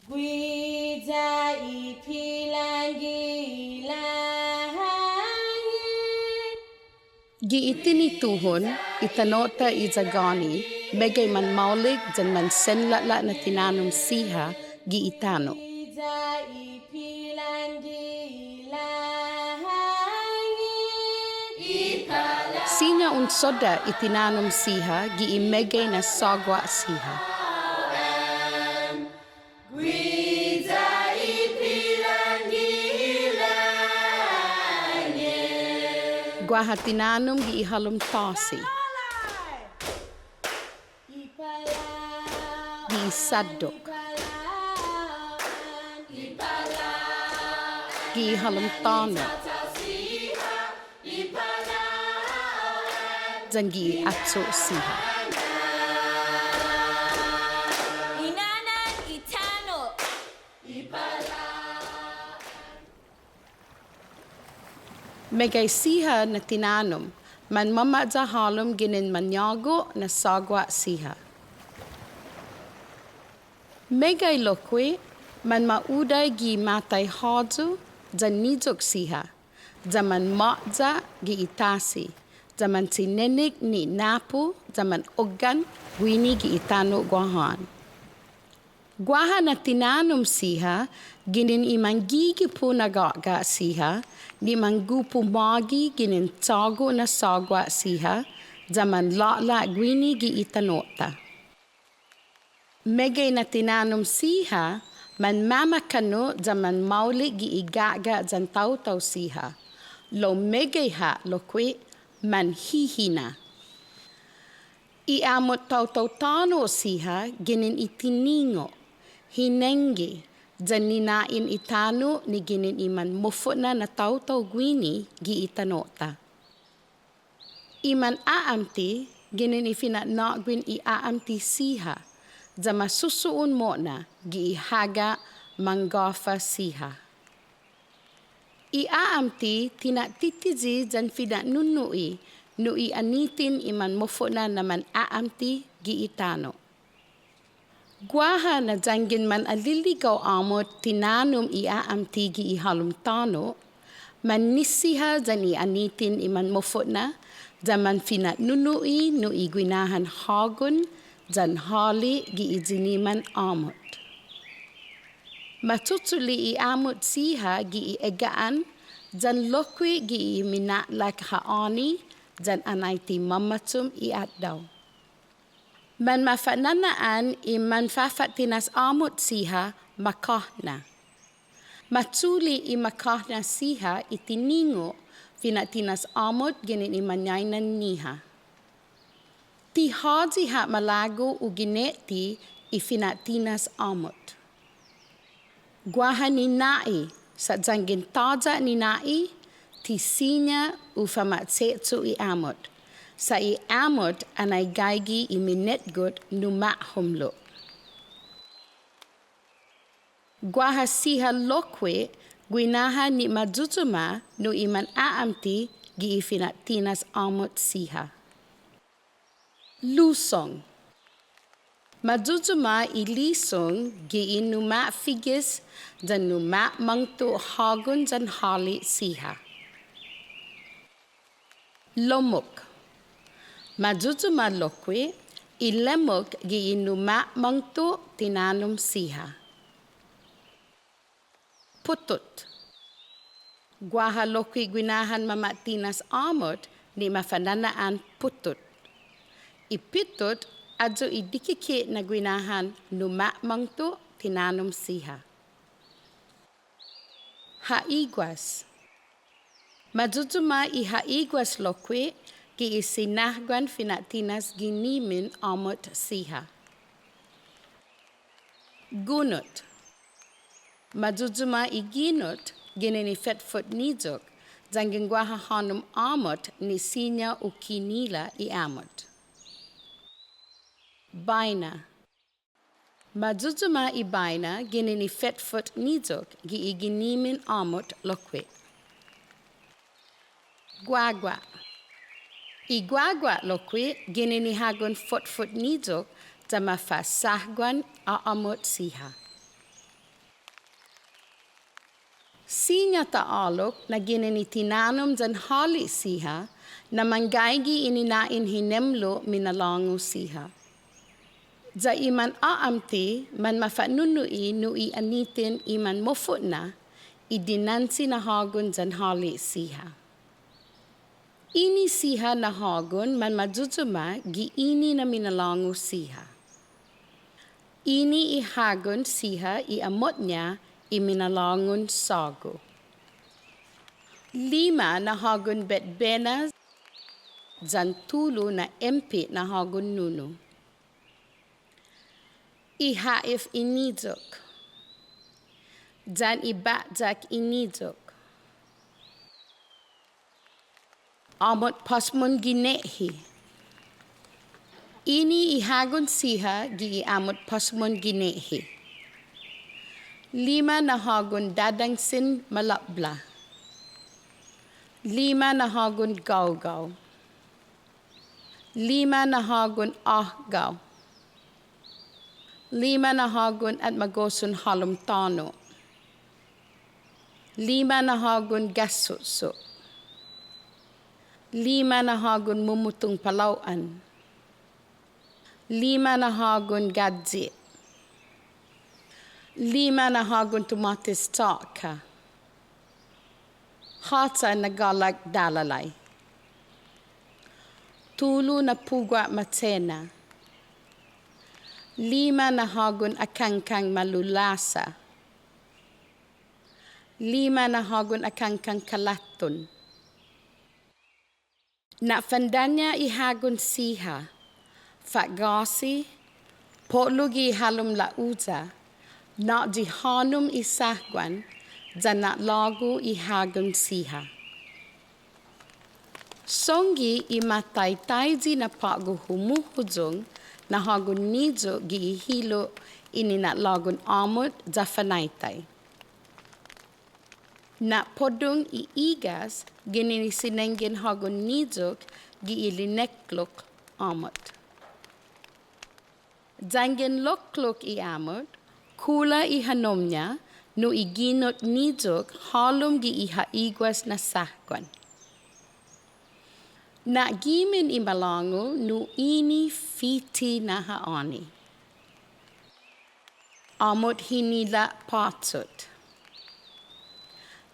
Guida ipilangi langit. Giitinituhon, itanota izagani, megay man maulig jan man senlatla na tinanom siha, giitano. Guida ipilangi langit. Sinya unsoda itinanom siha, giimegay na sagwa siha. Guaha tinanom giihalom tasi. Giisadok. Giihalom tano. Zangi atso siha. Tano. Megay siha na tinanom, man mamadza halom ginin manyago na sagwa siha. Megay lokwe, man mauday gi matay hadzu, jan nizok siha, zaman maadza gi itasi, zaman sinenig ni napu, zaman ogan, gwini gi itano guahan. Guaha na tinanom siha, ginin imang gigipu na gaga siha, ni manggupu magi ginin tago na sagwa siha, zaman la gwini gi itanota. Megay na tinanom siha, man mamakano zaman mauli gi igaga jan Taotao siha. Lo megay ha lo kwe man hihina. I Amot Tano siha ginin itiningo, hinenge, jan ninaim itano ni ginin iman Manmofo'na na Taotao gwini gi itanota. Iman aamti ginin ifinatnagwin i aamti siha, jama susuun mo na gi ihaga manggafa siha. I aamti tinatitizi jan finatnunui nui anitin iman Manmofo'na naman aamti gi itano. Guaha na jangin man aliligaw amot tinanom i aamti gi ihalom tano, man nisiha jan i anitin iman Manmofo'na, zaman finatnunui nui gwinahan hagon, jan hali gi iziniman amot. Matutuli i amot siha gi i egaan, jan lokwi gi i minatlak haani, jan anayti mamatum i atdaw. Man mafananaan i man fafatinas amot siha makahna. Matuli i makahna siha itiningo finatinas amot ginin i minalångu. Ti haji ha malago u gineti i finatinas amot. Guaha ni nai sa jangin taja ni nai ti sinya u famatsetsu i amot. Sa i amot anay gaigi i minetgot hinemlo. Guaha siha lokwe gwinaha ni majujuma no iman aamti gi i finatinas amot siha. Lusong. Majujuma i lisong gi i numa figis jan numa mangtu hagon jan hali siha. Lomok. Majujuma lokwe i lemok gi i numa mangtu tinanom siha. Putut. Guaha lokwe gwinahan mamatinas amot ni mafananaan putut. Ipitut adjo idikike na gwinahan numa mangtu tinanom siha. Haigwas. Majujuma i haigwas lokwe gi isinahgwan finatinas ginimin amot siha. Gunot. Majujuma i ginot ginini fetfut nizok jangin guaha hanum amot ni sinya u kinila i amot. Baina. Majujuma i baina ginini fetfut nizok gi iginimin amot lokwe. Guagua. I guagua lokwe ginini hagon fut nizok jama fasahgwan a amot siha. Sinya taalok na ginini tinanom dyan hali siha na manggaigi ininain hinemlo minalångu siha. Dya iman aamti man mafanunui nui anitin iman Manmofo'na idinansi na hagon dyan hali siha. Ini siha na hagon man majujuma giini na minalångu siha. Ini ihagon siha I amot niya minalångun sago. 5 na hagon betbenas dyan 3 na empit na hagon nuno. Ihaif inidok. Dyan ibajak inidok. Amot pasmon ginehi. Ini ihagon siha gi amot pasmon ginehi. 5 na hagon dadangsin malapbla. 5 na hagon gaw-gaw. 5 na hagon ahgaw. 5 na hagon at magosun halom tano. 5 na hagon gasutso. 5 na hagon mumutong palauan. 5 na hagon gaigi. 5 na hagon tomatis taka. Hata na galak dalalay. 3 na pugwa matena. 5 na hagon akangkang malulasa. 5 na hagon akangkang kalaton. Na fandanya ihagon siha. Fatgasi. Potlugi halom lauza. Na di hanum isahgwan. Dyan lagu ihagon siha. Songi imatay taiji na paguhumuhujong na hagon nijo giihilo inina lagun amot zafanaytay. Na podong iigas gininisinengin hagon nijok giilineklok amot. Dangin loklok amot, kula ihanom niya no iginot nijok halom giihaigwas na sahkwan. Na gimin imalångu no ini fiti na haani. Amot hinila patsot.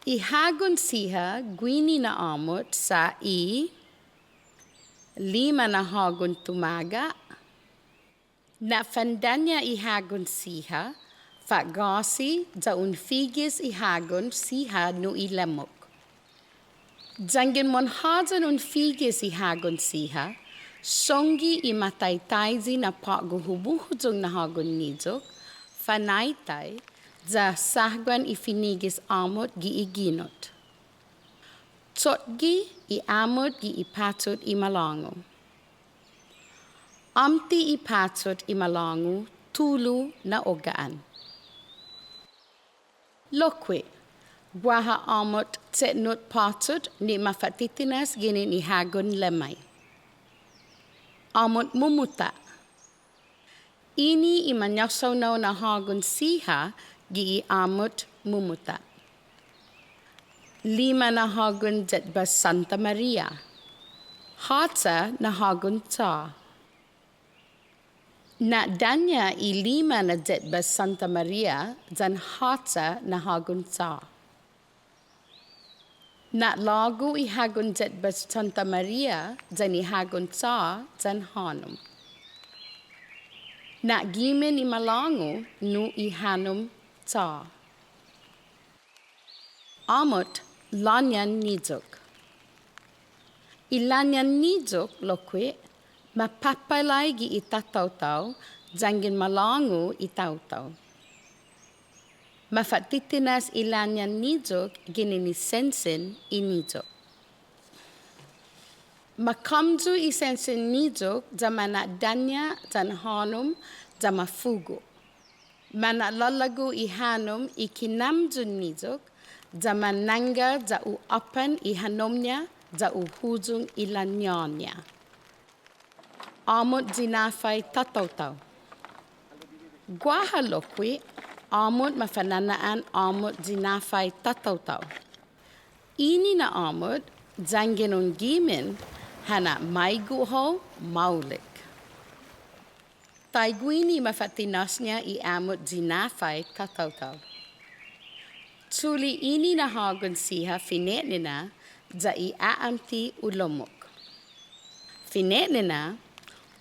Ihagon siha gwini na amot sa 5 na hagon tumaga. Na fandanya ihagon siha. Fatgasi daun figis ihagon siha no ilemok. Dangin monhadan un figis ihagon siha, songi imatay taiji na paguhubuhujong na hagon nijok, fanaytay, za sahgwan ifinigis amot giiginot. Tsotgi amot ipatot imalångu. Amti ipatot imalångu, tulu na ogaan. Lokwe, waha amot tsetnot patot ni mafatitinas ginin ihagon lemay. Amot mumuta. Ini imanyasaw na hagon siha gi amot mumuta. 5 na hagon jetbas Santa Maria. Hata na hagon ta. Na danya 5 na jetbas Santa Maria dan hata na hagon ta. Na lagu ihagon jetbas Santa Maria dan ihagon ta dan hanum. Na gimin imalångu no ihanum ta. Amot lanyan nijok. Ilanyan nijok lokwe mapapalay gi Taotao jangin malångu Taotao. Mafatitinas ilanyan nijok gininisensin inijok. Makamju isensin nijok zamana danya jan hanum jamafugo. Mana lalagu ihanum ikinamjun nijok zamananga za uapan ihanomnya za uhujung ilanyanya. Amot zinafay Taotao. Guahalokwe Amot mafananaan amot zinafay Taotao. Ini na amot zangenon gimin hana maiguho maulik. Taiguini mafatinasnya I amot zinafay Taotao. Tuli ini na hagon siha finetnina za I aamti ulomok. Finetnina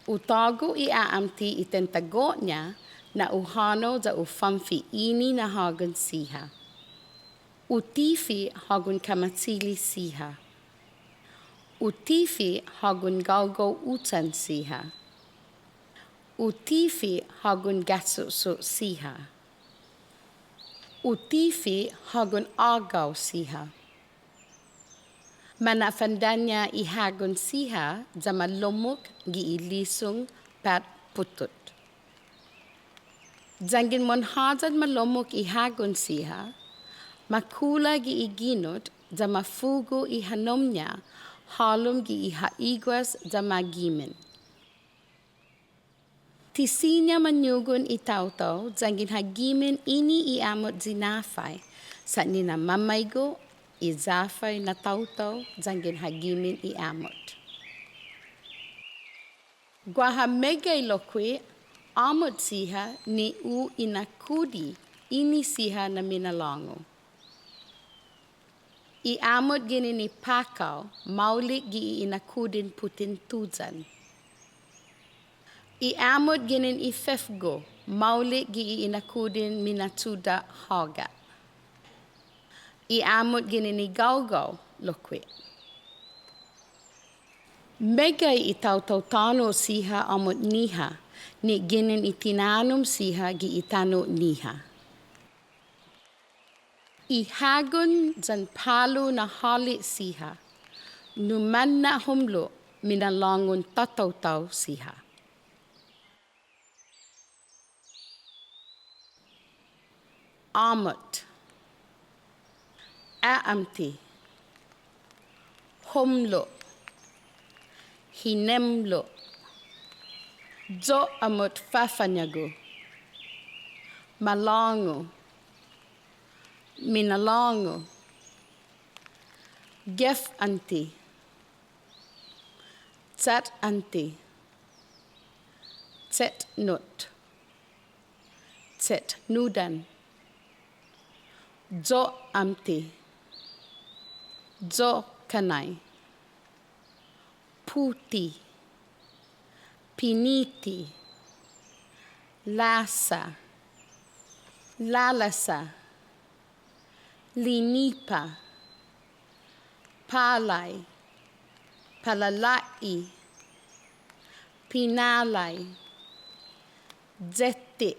utago I aamti itentagonya na uhano za ufamfi ini na hagon siha. Utifi hagon kamatsili siha. Utifi hagon galgo utan siha. Utifi hagon gatsuso siha. Utifi hagon agaw siha. Manafandanya I hagon siha za malomok giilisong pat putut. Zangin monhazad malomok I hagon siha, makula giiginot za mafugo I hanomnya halom giihaigwas za magimin. Tisinya manyugon I Taotao zangin hagimin ini I amot zinafay sa nina mamaygo I zafay na Taotao zangin hagimin I amot. Guahamegay lokwe amot siha ni u inakudi ini siha na minalångu. I amot gini ni pakaw maulik gi inakudin putin tuzan. I amot ginin I fefgo maulik gi inakudin minatuda haga. I amot ginin I gaugaw lokwe. Megay I Taotao siha amot-ñiha ni ginin I tinanom siha gi Tano-ñiha. I hagon zan palo na hali siha, numan na humlo minalångun Taotao siha. Amot, aamti, humlo, hinemlo, zo amot fafanyago, malångu, minalångu, gef anti, tsat anti, tset nut, tset nudan, zo amti, zo kanai, puti, piniti, lasa, lalasa, linipa, palay, palalai, pinalay, zeti,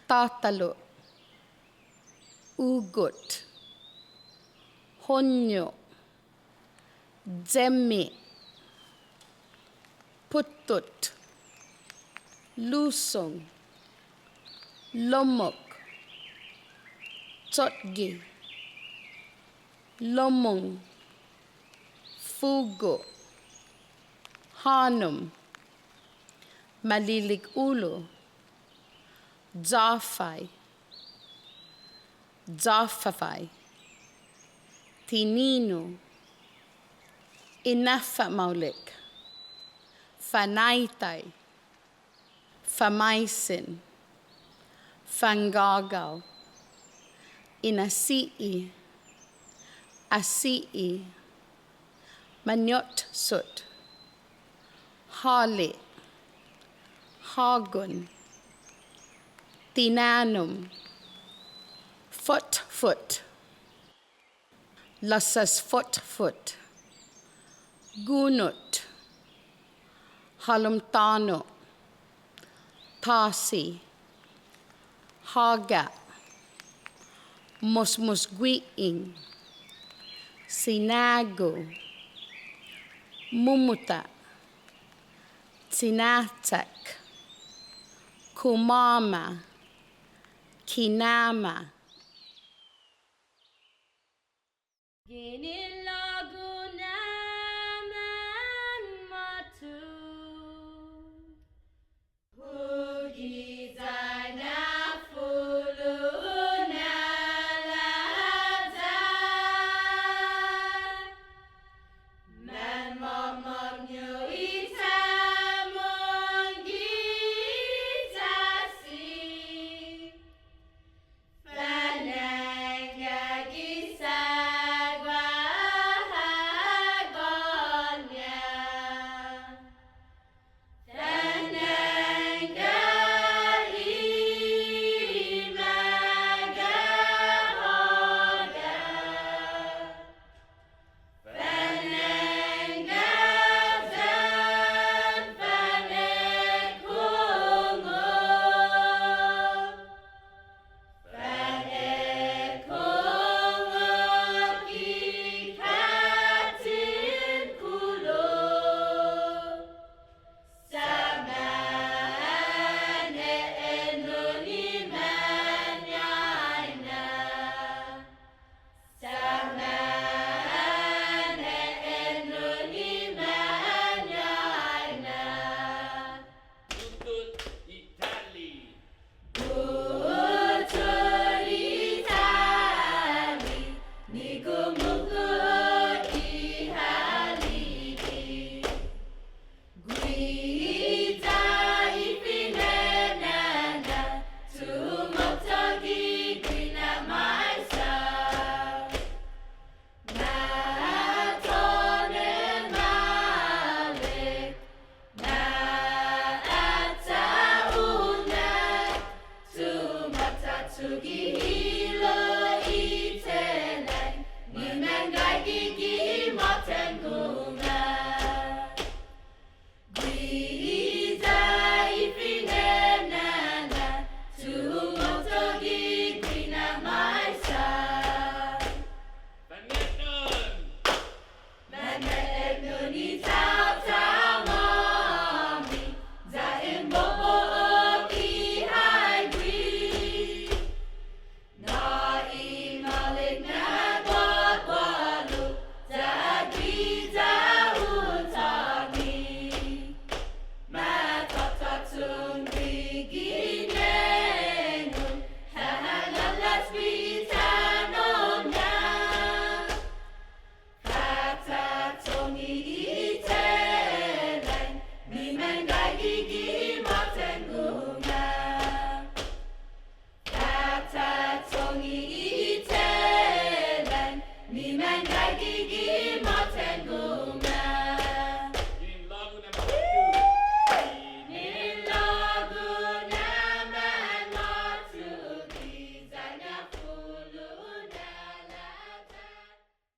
tatalo, ugot, honyo, zemi, putut, lusong, lomok, tsotgi, lomong, fugo, hanum, malilig ulo, zafay, zafafay, tinino, inafa maulik, fanaytay, famaisin, fangagaw, inasii, asii, manyot sut, hali, hagon, tinanom, foot, lasas foot, gunut, halom tano, tasi, haga, mosmosguiing, sinago, mumuta, tinatak, kumama, kinama. Ginin